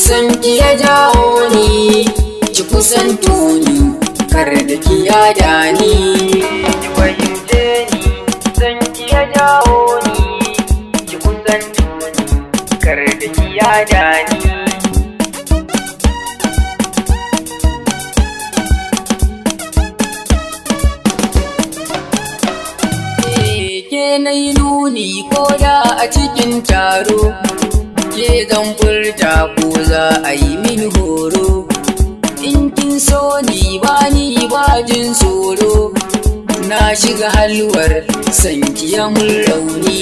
san ki ya jawo ni, ki kusanto ni, kar da ki yada ni. Ki fahimce ni, san ki ya jawo ni, ki kusanto ni, kar da ki yada ni. Ke na yi nuni ko da a cikin taro, ke zan furta ko za a yi min horo. In kin so ni ba jin tsoro, na shiga halwar sanki ya mun rauni.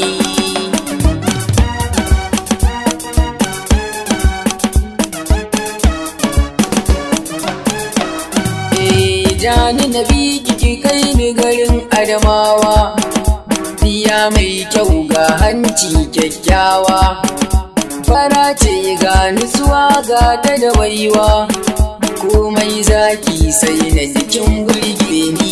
Jani na bi ki kai ni garin Adamawa, biya mai kyau ga hanci kyakkyawa, fara ce ga nutsuwa ga ta da baiwa, komai zaki sai na jikin burge ni.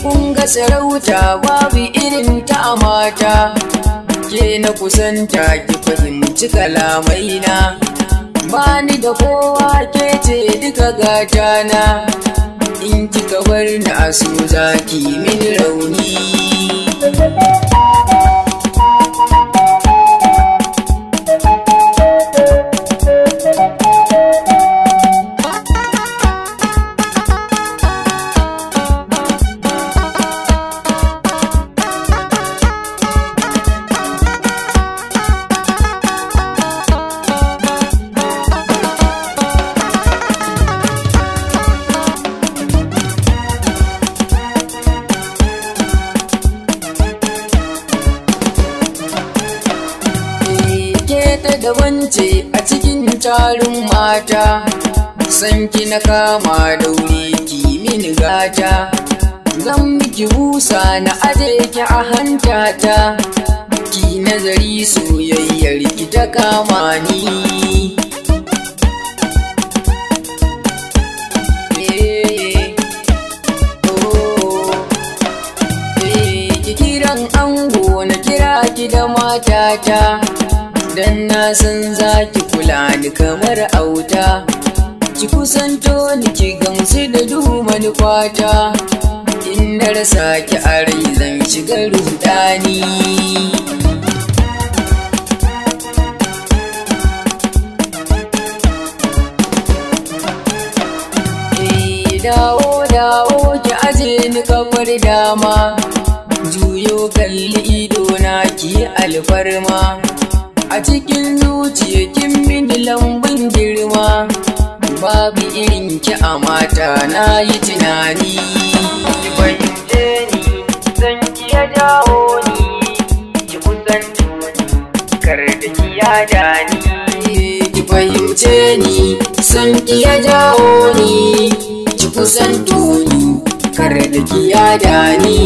Kun ga sarauta babu irin ta mata, ke na kusanta ki fahimci kalamaina. Bani da kowa ke ce duka gatana, in kika bar ni a so zaki min rauni. Ta daban ce a cikin tarin mata, san ki na kama daure ki mini gata, zan miki busa na aje ki a hantata, ki nazari soyayyar ki ta kama ni. Ki kiran ango na kira ki da matata, dan na san za ki kula ni kamar auta, ki kusanto ni ki gamsu da duhu manufata, in na rasa ki a rai zan shiga rudani. Dawo ki aje ni kafar dama, juyo kalli ido na ki alfarma, a cikin zuciya kin mini lambun girma, babu irin ki a mata na yi tunani. Ki fahimce ni, san ki ya jawo ni, ki kusanto ni, kar da ki yada ni. Ki fahimce ni, san ki ya jawo ni, ki kusanto ni, kar da ki yada ni.